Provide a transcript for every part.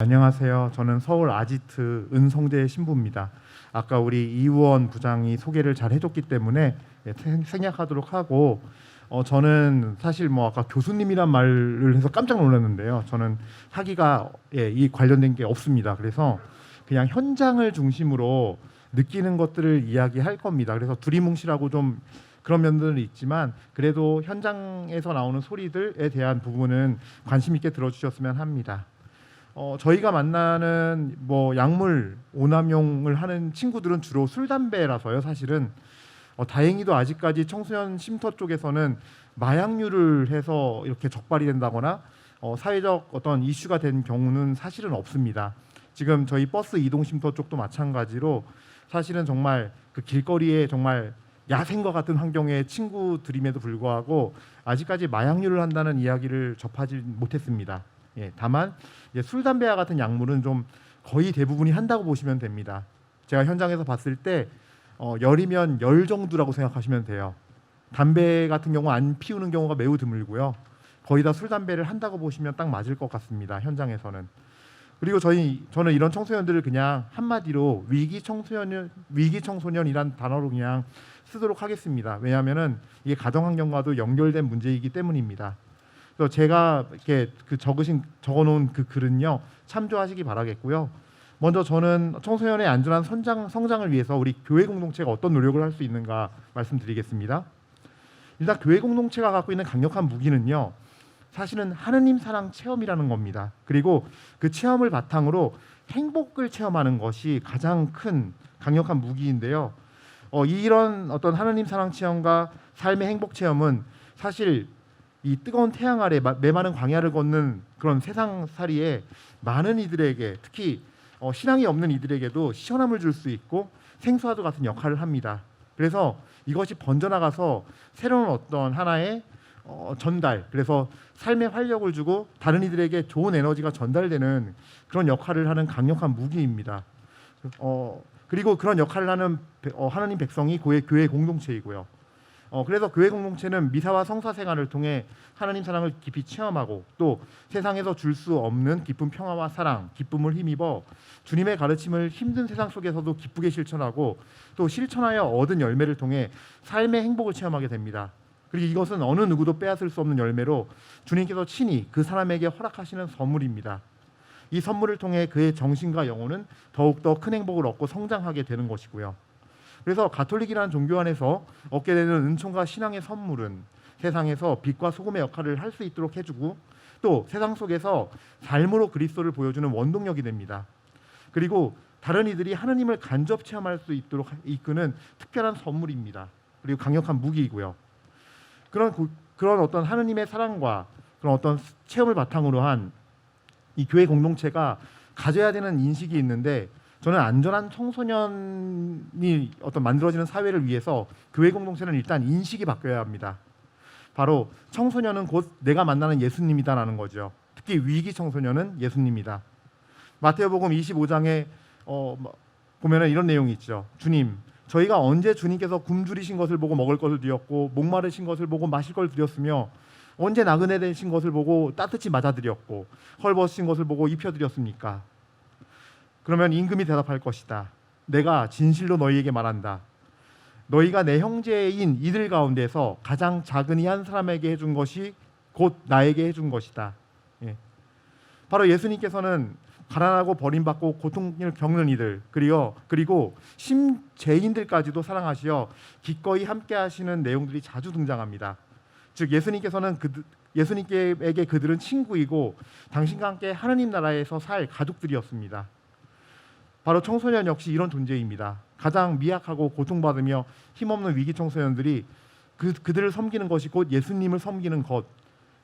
안녕하세요. 저는 서울 아지트 은성대 신부입니다. 아까 우리 이우원 부장이 소개를 잘 해줬기 때문에 생략하도록 하고, 저는 사실 아까 교수님이란 말을 해서 깜짝 놀랐는데요. 저는 학위가 이 관련된 게 없습니다. 그래서 그냥 현장을 중심으로 느끼는 것들을 이야기할 겁니다. 그래서 두리뭉실하고 좀 그런 면들은 있지만 그래도 현장에서 나오는 소리들에 대한 부분은 관심 있게 들어주셨으면 합니다. 저희가 만나는 약물 오남용을 하는 친구들은 주로 술, 담배라서요. 사실은 다행히도 아직까지 청소년 쉼터 쪽에서는 마약류를 해서 이렇게 적발이 된다거나 사회적 어떤 이슈가 된 경우는 사실은 없습니다. 지금 저희 버스 이동 쉼터 쪽도 마찬가지로 사실은 정말 그 길거리에 정말 야생과 같은 환경의 친구들임에도 불구하고 아직까지 마약류를 한다는 이야기를 접하지 못했습니다. 다만 술, 담배와 같은 약물은 좀 거의 대부분이 한다고 보시면 됩니다. 제가 현장에서 봤을 때 열이면 열 정도라고 생각하시면 돼요. 담배 같은 경우 안 피우는 경우가 매우 드물고요. 거의 다 술, 담배를 한다고 보시면 딱 맞을 것 같습니다. 현장에서는. 그리고 저는 이런 청소년들을 그냥 한마디로 위기 청소년이란 단어로 그냥 쓰도록 하겠습니다. 왜냐하면은 이게 가정 환경과도 연결된 문제이기 때문입니다. 그래서 제가 이렇게 적어놓은 그 글은요, 참조하시기 바라겠고요. 먼저 저는 청소년의 안전한 성장을 위해서 우리 교회 공동체가 어떤 노력을 할 수 있는가 말씀드리겠습니다. 일단 교회 공동체가 갖고 있는 강력한 무기는요, 사실은 하느님 사랑 체험이라는 겁니다. 그리고 그 체험을 바탕으로 행복을 체험하는 것이 가장 큰 강력한 무기인데요. 이런 어떤 하느님 사랑 체험과 삶의 행복 체험은 사실 이 뜨거운 태양 아래 메마른 광야를 걷는 그런 세상살이에 많은 이들에게, 특히 신앙이 없는 이들에게도 시원함을 줄 수 있고 생수와도 같은 역할을 합니다. 그래서 이것이 번져나가서 새로운 어떤 하나의 전달, 그래서 삶의 활력을 주고 다른 이들에게 좋은 에너지가 전달되는 그런 역할을 하는 강력한 무기입니다. 그리고 그런 역할을 하는 하나님 백성이 교회 공동체이고요. 그래서 교회 공동체는 미사와 성사 생활을 통해 하나님 사랑을 깊이 체험하고 또 세상에서 줄 수 없는 깊은 평화와 사랑, 기쁨을 힘입어 주님의 가르침을 힘든 세상 속에서도 기쁘게 실천하고 또 실천하여 얻은 열매를 통해 삶의 행복을 체험하게 됩니다. 그리고 이것은 어느 누구도 빼앗을 수 없는 열매로 주님께서 친히 그 사람에게 허락하시는 선물입니다. 이 선물을 통해 그의 정신과 영혼은 더욱더 큰 행복을 얻고 성장하게 되는 것이고요. 그래서 가톨릭이라는 종교 안에서 얻게 되는 은총과 신앙의 선물은 세상에서 빛과 소금의 역할을 할 수 있도록 해주고 또 세상 속에서 삶으로 그리스도를 보여주는 원동력이 됩니다. 그리고 다른 이들이 하느님을 간접 체험할 수 있도록 이끄는 특별한 선물입니다. 그리고 강력한 무기이고요. 그런 어떤 하느님의 사랑과 그런 어떤 체험을 바탕으로 한 이 교회 공동체가 가져야 되는 인식이 있는데, 저는 안전한 청소년이 어떤 만들어지는 사회를 위해서 교회 공동체는 일단 인식이 바뀌어야 합니다. 바로 청소년은 곧 내가 만나는 예수님이다라는 거죠. 특히 위기 청소년은 예수님이다. 마태복음 25장에 보면은 이런 내용이 있죠. 주님, 저희가 언제 주님께서 굶주리신 것을 보고 먹을 것을 드렸고 목마르신 것을 보고 마실 걸 드렸으며 언제 나그네 되신 것을 보고 따뜻히 맞아드렸고 헐벗으신 것을 보고 입혀드렸습니까? 그러면 임금이 대답할 것이다. 내가 진실로 너희에게 말한다. 너희가 내 형제인 이들 가운데서 가장 작은 이 한 사람에게 해준 것이 곧 나에게 해준 것이다. 바로 예수님께서는 가난하고 버림받고 고통을 겪는 이들, 그리고 심죄인들까지도 사랑하시어 기꺼이 함께 하시는 내용들이 자주 등장합니다. 즉 예수님에게 그들은 친구이고 당신과 함께 하느님 나라에서 살 가족들이었습니다. 바로 청소년 역시 이런 존재입니다. 가장 미약하고 고통받으며 힘없는 위기 청소년들이 그들을 섬기는 것이 곧 예수님을 섬기는 것,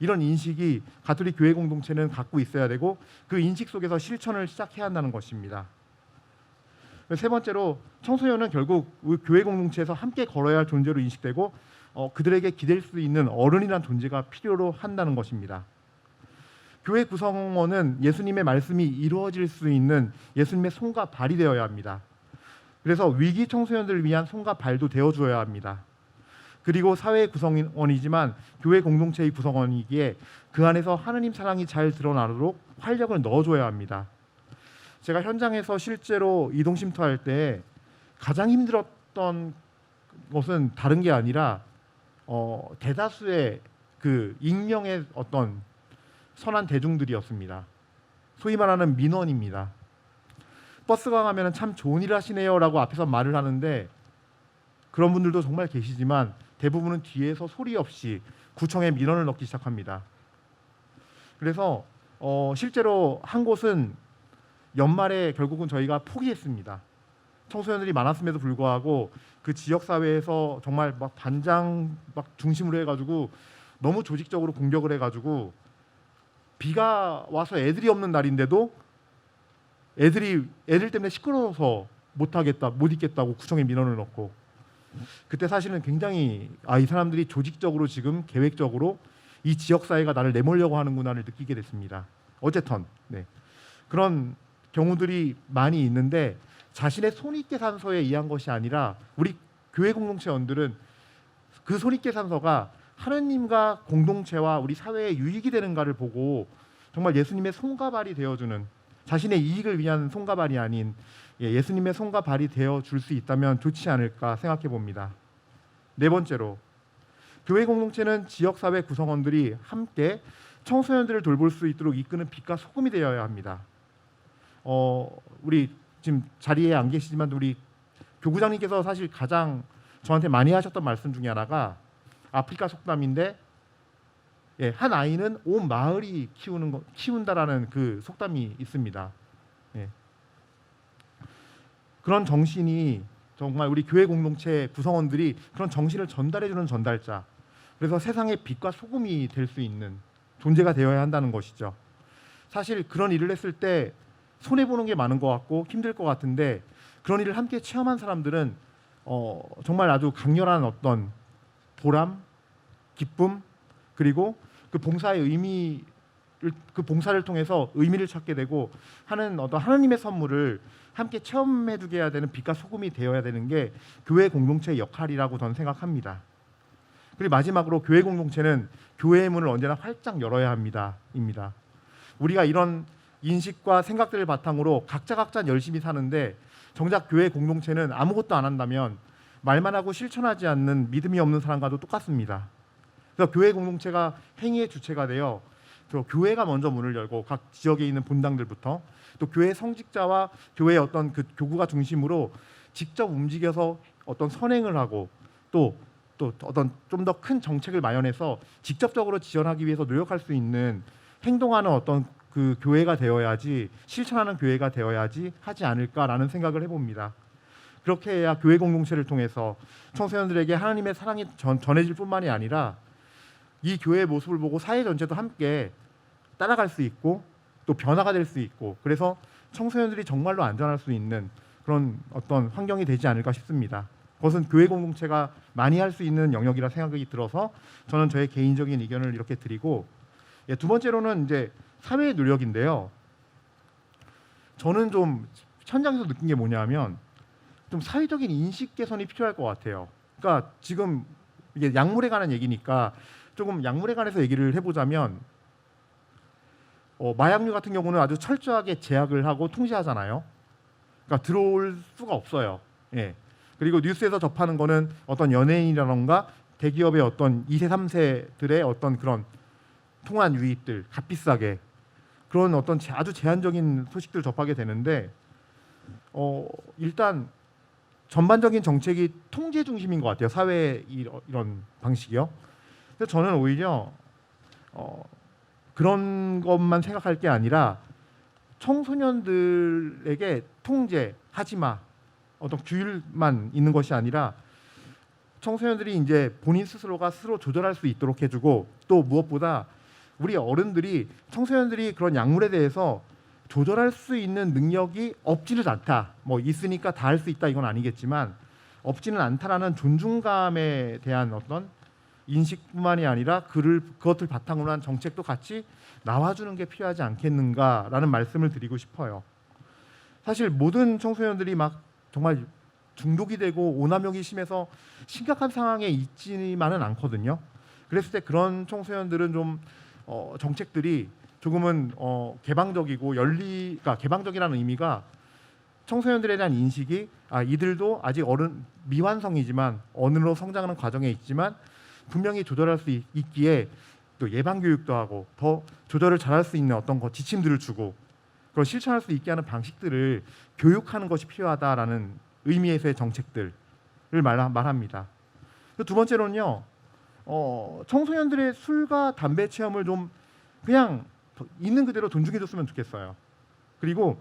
이런 인식이 가톨릭 교회 공동체는 갖고 있어야 되고 그 인식 속에서 실천을 시작해야 한다는 것입니다. 세 번째로 청소년은 결국 교회 공동체에서 함께 걸어야 할 존재로 인식되고 그들에게 기댈 수 있는 어른이란 존재가 필요로 한다는 것입니다. 교회 구성원은 예수님의 말씀이 이루어질 수 있는 예수님의 손과 발이 되어야 합니다. 그래서 위기 청소년들을 위한 손과 발도 되어줘야 합니다. 그리고 사회의 구성원이지만 교회 공동체의 구성원이기에 그 안에서 하느님 사랑이 잘 드러나도록 활력을 넣어줘야 합니다. 제가 현장에서 실제로 이동 쉼터할 때 가장 힘들었던 것은 다른 게 아니라 대다수의 그 익명의 어떤 선한 대중들이었습니다. 소위 말하는 민원입니다. 버스가 가면 참 좋은 일 하시네요라고 앞에서 말을 하는데 그런 분들도 정말 계시지만 대부분은 뒤에서 소리 없이 구청에 민원을 넣기 시작합니다. 그래서 실제로 한 곳은 연말에 결국은 저희가 포기했습니다. 청소년들이 많았음에도 불구하고 그 지역 사회에서 정말 막 반장 막 중심으로 해가지고 너무 조직적으로 공격을 해가지고 비가 와서 애들이 없는 날인데도 애들 때문에 시끄러워서 못 있겠다고 구청에 민원을 넣고 그때 사실은 굉장히 이 사람들이 조직적으로 지금 계획적으로 이 지역 사회가 나를 내몰려고 하는구나를 느끼게 됐습니다. 어쨌든 그런 경우들이 많이 있는데 자신의 손익계산서에 의한 것이 아니라 우리 교회 공동체원들은 그 손익계산서가 하느님과 공동체와 우리 사회에 유익이 되는가를 보고 정말 예수님의 손과 발이 되어주는 자신의 이익을 위한 손과 발이 아닌 예수님의 손과 발이 되어줄 수 있다면 좋지 않을까 생각해 봅니다. 네 번째로 교회 공동체는 지역사회 구성원들이 함께 청소년들을 돌볼 수 있도록 이끄는 빛과 소금이 되어야 합니다. 우리 지금 자리에 안 계시지만 우리 교구장님께서 사실 가장 저한테 많이 하셨던 말씀 중에 하나가 아프리카 속담인데 한 아이는 온 마을이 키운다라는 그 속담이 있습니다. 그런 정신이 정말 우리 교회 공동체 구성원들이 그런 정신을 전달해주는 전달자, 그래서 세상의 빛과 소금이 될 수 있는 존재가 되어야 한다는 것이죠. 사실 그런 일을 했을 때 손해보는 게 많은 것 같고 힘들 것 같은데 그런 일을 함께 체험한 사람들은 정말 아주 강렬한 어떤 보람, 기쁨, 그리고 그 봉사의 의미를 그 봉사를 통해서 의미를 찾게 되고 하는 어떤 하나님의 선물을 함께 체험해두게 해야 되는 빛과 소금이 되어야 되는 게 교회 공동체의 역할이라고 저는 생각합니다. 그리고 마지막으로 교회 공동체는 교회의 문을 언제나 활짝 열어야 합니다.입니다. 우리가 이런 인식과 생각들을 바탕으로 각자 열심히 사는데 정작 교회 공동체는 아무것도 안 한다면 말만 하고 실천하지 않는 믿음이 없는 사람과도 똑같습니다. 그래서 교회 공동체가 행위의 주체가 되어 교회가 먼저 문을 열고 각 지역에 있는 본당들부터 또 교회 성직자와 교회의 어떤 그 교구가 중심으로 직접 움직여서 어떤 선행을 하고 또 어떤 좀 더 큰 정책을 마련해서 직접적으로 지원하기 위해서 노력할 수 있는 행동하는 어떤 그 교회가 되어야지 실천하는 교회가 되어야지 하지 않을까라는 생각을 해봅니다. 그렇게 해야 교회 공동체를 통해서 청소년들에게 하나님의 사랑이 전해질 뿐만이 아니라 이 교회의 모습을 보고 사회 전체도 함께 따라갈 수 있고 또 변화가 될 수 있고 그래서 청소년들이 정말로 안전할 수 있는 그런 어떤 환경이 되지 않을까 싶습니다. 그것은 교회 공동체가 많이 할 수 있는 영역이라 생각이 들어서 저는 저의 개인적인 의견을 이렇게 드리고 두 번째로는 이제 사회의 노력인데요. 저는 좀 현장에서 느낀 게 뭐냐면 좀 사회적인 인식 개선이 필요할 것 같아요. 그러니까 지금 이게 약물에 관한 얘기니까 조금 약물에 관해서 얘기를 해보자면 마약류 같은 경우는 아주 철저하게 제약을 하고 통제하잖아요. 그러니까 들어올 수가 없어요. 그리고 뉴스에서 접하는 거는 어떤 연예인이라던가 대기업의 어떤 2세, 3세들의 어떤 그런 통한 유입들 값비싸게 그런 어떤 아주 제한적인 소식들을 접하게 되는데 일단 전반적인 정책이 통제 중심인 것 같아요. 사회의 이런 방식이요. 그래서 저는 오히려 그런 것만 생각할 게 아니라 청소년들에게 통제하지 마 어떤 규율만 있는 것이 아니라 청소년들이 이제 본인 스스로가 스스로 조절할 수 있도록 해주고 또 무엇보다 우리 어른들이 청소년들이 그런 약물에 대해서 조절할 수 있는 능력이 없지는 않다. 뭐 있으니까 다 할 수 있다 이건 아니겠지만 없지는 않다라는 존중감에 대한 어떤 인식뿐만이 아니라 그것을 바탕으로 한 정책도 같이 나와주는 게 필요하지 않겠는가라는 말씀을 드리고 싶어요. 사실 모든 청소년들이 막 정말 중독이 되고 오남용이 심해서 심각한 상황에 있지만은 않거든요. 그랬을 때 그런 청소년들은 좀 정책들이 조금은 개방적이고 그러니까 개방적이라는 의미가 청소년들에 대한 인식이 이들도 아직 어른 미완성이지만 어른으로 성장하는 과정에 있지만 분명히 조절할 수 있기에 또 예방 교육도 하고 더 조절을 잘할 수 있는 어떤 지침들을 주고 그걸 실천할 수 있게 하는 방식들을 교육하는 것이 필요하다라는 의미에서의 정책들을 말합니다. 두 번째로는요, 청소년들의 술과 담배 체험을 좀 그냥 있는 그대로 존중해줬으면 좋겠어요. 그리고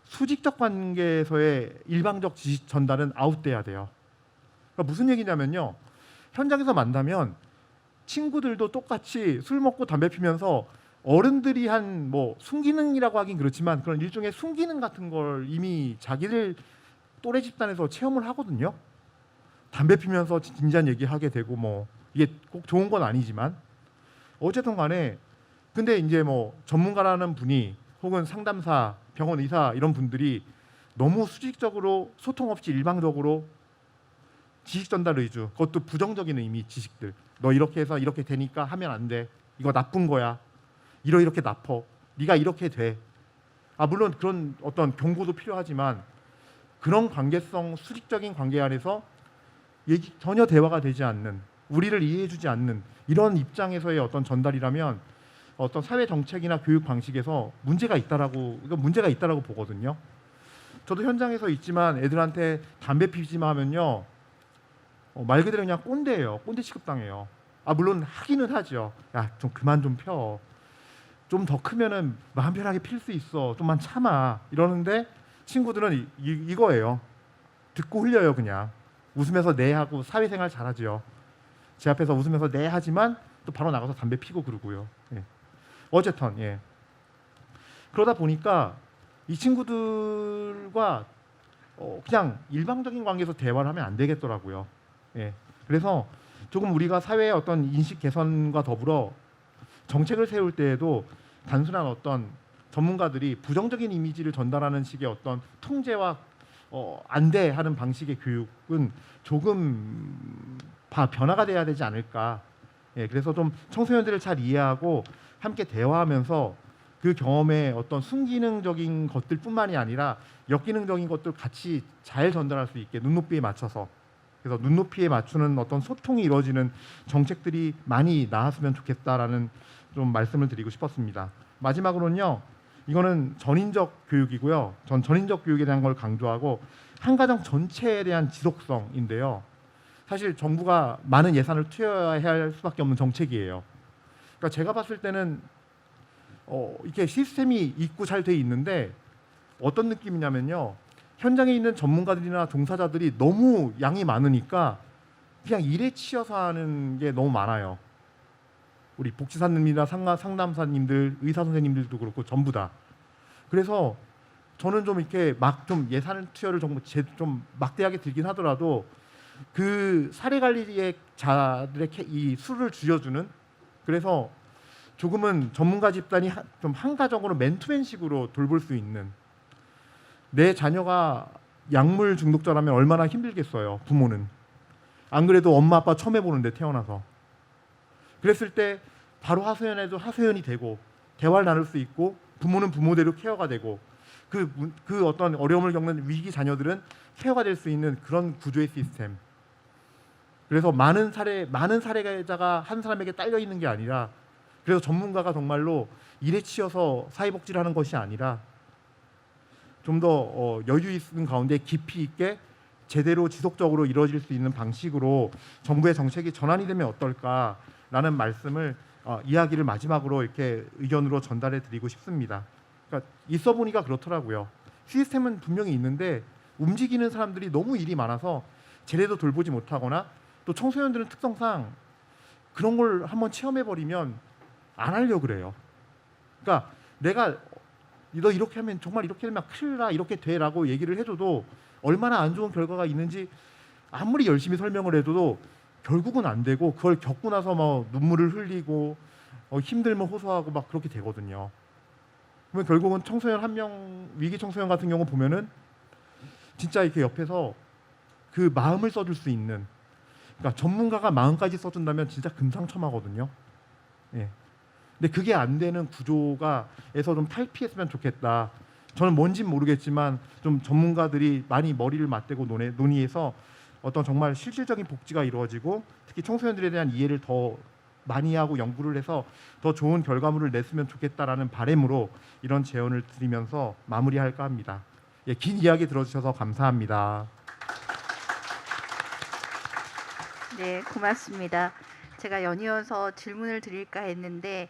수직적 관계에서의 일방적 지식 전달은 아웃돼야 돼요. 그러니까 무슨 얘기냐면요, 현장에서 만나면 친구들도 똑같이 술 먹고 담배 피면서 어른들이 한 뭐 순기능이라고 하긴 그렇지만 그런 일종의 순기능 같은 걸 이미 자기들 또래 집단에서 체험을 하거든요. 담배 피면서 진지한 얘기하게 되고 뭐 이게 꼭 좋은 건 아니지만 어쨌든 간에 근데 이제 뭐 전문가라는 분이 혹은 상담사, 병원 의사 이런 분들이 너무 수직적으로 소통 없이 일방적으로 지식 전달 위주, 그것도 부정적인 의미 지식들. 너 이렇게 해서 이렇게 되니까 하면 안 돼. 이거 나쁜 거야. 이렇게 나빠. 네가 이렇게 돼. 물론 그런 어떤 경고도 필요하지만 그런 관계성, 수직적인 관계 안에서 전혀 대화가 되지 않는, 우리를 이해해주지 않는 이런 입장에서의 어떤 전달이라면 어떤 사회 정책이나 교육 방식에서 문제가 있다라고 보거든요. 저도 현장에서 있지만 애들한테 담배 피지 마 하면요, 말 그대로 그냥 꼰대예요. 꼰대 취급당해요. 물론 하기는 하죠. 야, 좀 그만 좀 펴. 좀 더 크면은 마음 편하게 필 수 있어. 좀만 참아. 이러는데 친구들은 이거예요. 듣고 흘려요 그냥. 웃으면서 네 하고 사회생활 잘하죠. 제 앞에서 웃으면서 네 하지만 또 바로 나가서 담배 피고 그러고요. 예. 어쨌든 예. 그러다 보니까 이 친구들과 그냥 일방적인 관계에서 대화를 하면 안 되겠더라고요. 예. 그래서 조금 우리가 사회의 어떤 인식 개선과 더불어 정책을 세울 때에도 단순한 어떤 전문가들이 부정적인 이미지를 전달하는 식의 어떤 통제와 안대하는 방식의 교육은 조금 변화가 돼야 되지 않을까. 예, 그래서 좀 청소년들을 잘 이해하고 함께 대화하면서 그 경험의 어떤 순기능적인 것들뿐만이 아니라 역기능적인 것들 같이 잘 전달할 수 있게 눈높이에 맞춰서, 그래서 눈높이에 맞추는 어떤 소통이 이루어지는 정책들이 많이 나왔으면 좋겠다라는 좀 말씀을 드리고 싶었습니다. 마지막으로는요, 이거는 전인적 교육이고요. 전인적 교육에 대한 걸 강조하고 한 가정 전체에 대한 지속성인데요. 사실 정부가 많은 예산을 투여해야 할 수밖에 없는 정책이에요. 그러니까 제가 봤을 때는 이렇게 시스템이 있고 잘 돼 있는데 어떤 느낌이냐면요, 현장에 있는 전문가들이나 종사자들이 너무 양이 많으니까 그냥 일에 치여서 하는 게 너무 많아요. 우리 복지사님이나 상담사님들, 의사 선생님들도 그렇고 전부 다. 그래서 저는 좀 이렇게 좀 예산 투여를 좀 막대하게 들긴 하더라도 그 사례 관리의 자들의 이 수를 줄여주는, 그래서 조금은 전문가 집단이 좀 한가적으로 맨투맨식으로 돌볼 수 있는, 내 자녀가 약물 중독자라면 얼마나 힘들겠어요. 부모는 안 그래도 엄마 아빠 처음 해보는데 태어나서. 그랬을 때 바로 하소연해도 하소연이 되고 대화를 나눌 수 있고 부모는 부모대로 케어가 되고 그 어떤 어려움을 겪는 위기 자녀들은 케어가 될 수 있는 그런 구조의 시스템. 그래서 많은 사례자가 한 사람에게 딸려 있는 게 아니라, 그래서 전문가가 정말로 일에 치여서 사회복지를 하는 것이 아니라 좀 더 여유 있는 가운데 깊이 있게 제대로 지속적으로 이루어질 수 있는 방식으로 정부의 정책이 전환이 되면 어떨까라는 말씀을 이야기를 마지막으로 이렇게 의견으로 전달해 드리고 싶습니다. 그러니까 있어 보니까 그렇더라고요. 시스템은 분명히 있는데 움직이는 사람들이 너무 일이 많아서 제대로 돌보지 못하거나, 또 청소년들은 특성상 그런 걸 한번 체험해 버리면 안 하려고 그래요. 그러니까 내가 너 이렇게 하면 정말 이렇게 되면 큰일 나, 이렇게 돼라고 얘기를 해줘도 얼마나 안 좋은 결과가 있는지 아무리 열심히 설명을 해도 결국은 안 되고, 그걸 겪고 나서 막 눈물을 흘리고 힘들면 호소하고 막 그렇게 되거든요. 그러면 결국은 청소년 한 명, 위기 청소년 같은 경우 보면은 진짜 이렇게 옆에서 그 마음을 써줄 수 있는, 그러니까 전문가가 마음까지 써준다면 진짜 금상첨화거든요. 예. 근데 그게 안 되는 구조가에서 좀 탈피했으면 좋겠다. 저는 뭔진 모르겠지만 좀 전문가들이 많이 머리를 맞대고 논의해서 어떤 정말 실질적인 복지가 이루어지고 특히 청소년들에 대한 이해를 더 많이 하고 연구를 해서 더 좋은 결과물을 냈으면 좋겠다라는 바람으로 이런 제언을 드리면서 마무리할까 합니다. 예, 긴 이야기 들어주셔서 감사합니다. 네, 고맙습니다. 제가 연이어서 질문을 드릴까 했는데